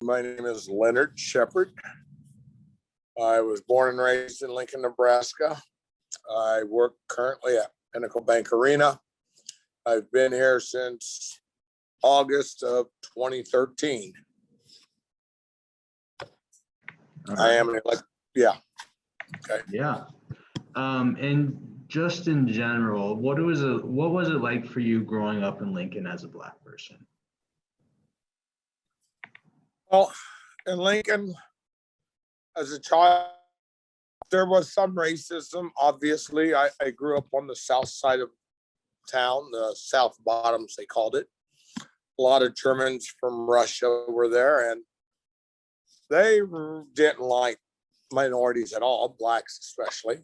My name is Leonard Shepard. I was born and raised in Lincoln, Nebraska. I work currently at Pinnacle Bank Arena. I've been here since August of 2013. I am an yeah. Okay. Yeah. And just in general, what was it like for you growing up in Lincoln as a Black person? Well, in Lincoln, as a child, there was some racism. Obviously, I grew up on the south side of town, the South Bottoms, they called it. A lot of Germans from Russia were there, and they didn't like minorities at all, Blacks especially.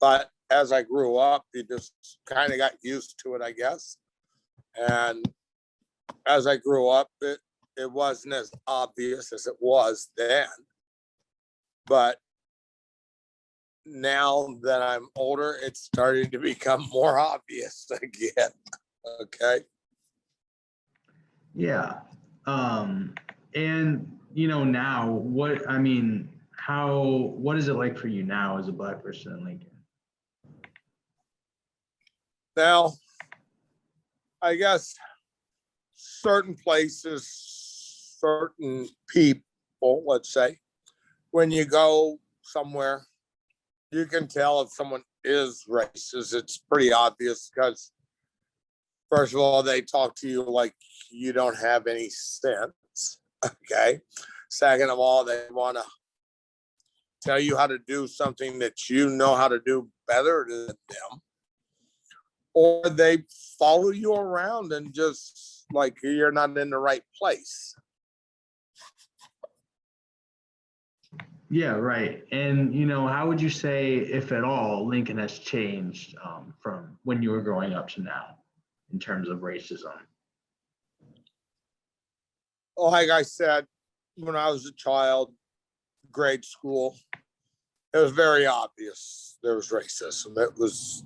But as I grew up, you just kind of got used to it, I guess. And as I grew up, it wasn't as obvious as it was then. But now that I'm older, it's starting to become more obvious again. Okay. Yeah. And now what is it like for you now as a Black person in Lincoln? Now, I guess certain places, certain people, let's say, when you go somewhere, you can tell if someone is racist. It's pretty obvious because, first of all, they talk to you like you don't have any sense. Okay. Second of all, they want to tell you how to do something that you know how to do better than them. Or they follow you around and just like you're not in the right place. Yeah, right. And, how would you say, if at all, Lincoln has changed from when you were growing up to now in terms of racism? Well, like I said, when I was a child, grade school, it was very obvious there was racism. It was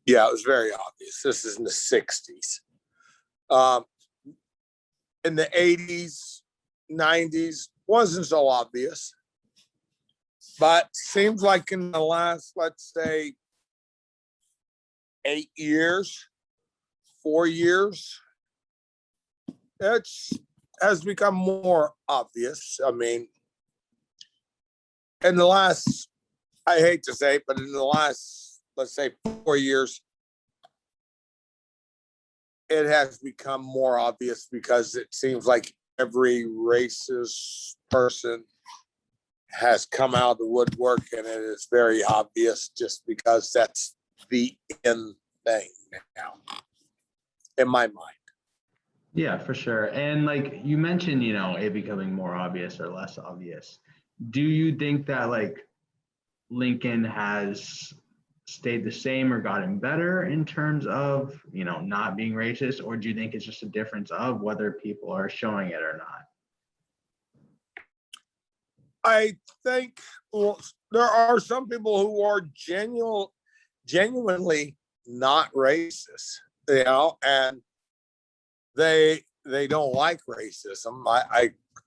very obvious. This is in the 60s. In the 80s, 90s, wasn't so obvious. But seems like in the last, let's say, 8 years, 4 years, it has become more obvious. I mean, in the last, I hate to say it, but in the last, let's say, 4 years, it has become more obvious because it seems like every racist person has come out of the woodwork, and it is very obvious just because that's the in thing now, in my mind. Yeah, for sure. And like you mentioned, it becoming more obvious or less obvious. Do you think that like Lincoln has stayed the same or gotten better in terms of, not being racist? Or do you think it's just a difference of whether people are showing it or not? I think, well, there are some people who are genuinely not racist, and they don't like racism.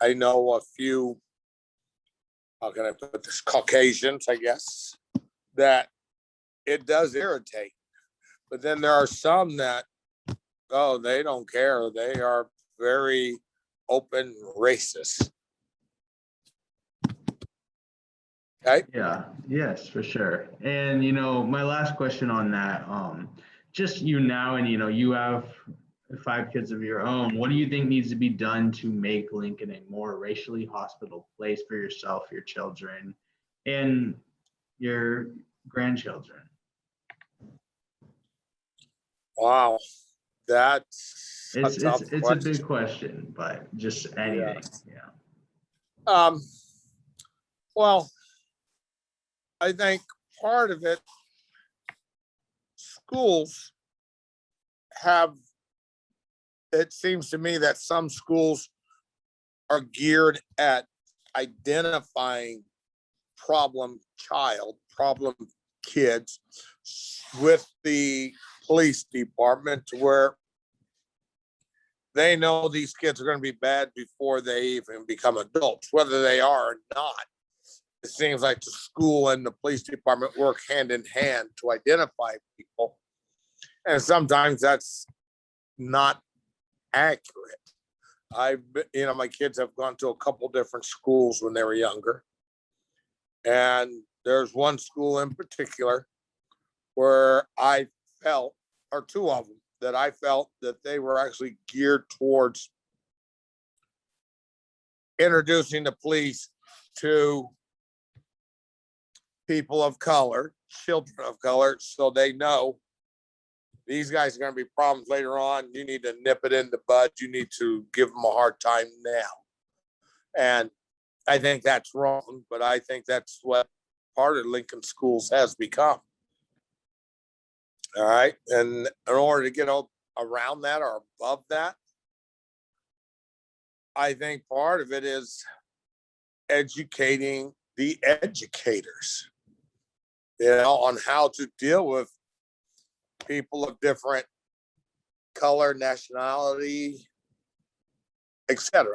I know a few, how can I put this, Caucasians, I guess, that it does irritate. But then there are some that, they don't care. They are very open racist. Okay. Yeah, yes, for sure. And my last question on that, just you now, and you have 5 kids of your own. What do you think needs to be done to make Lincoln a more racially hospitable place for yourself, your children, and your grandchildren? Wow, that's it's a big question, but just anything. Yeah. Well, I think part of it, schools have, it seems to me that some schools are geared at identifying problem kids with the police department, where they know these kids are going to be bad before they even become adults, whether they are or not. It seems like the school and the police department work hand in hand to identify people. And sometimes that's not accurate. My kids have gone to a couple different schools when they were younger. And there's one school in particular where I felt, or two of them, that I felt that they were actually geared towards introducing the police to people of color, children of color, so they know these guys are going to be problems later on. You need to nip it in the bud. You need to give them a hard time now. And I think that's wrong, but I think that's what part of Lincoln schools has become. All right. And in order to get around that or above that, I think part of it is educating the educators, on how to deal with people of different color, nationality, etc.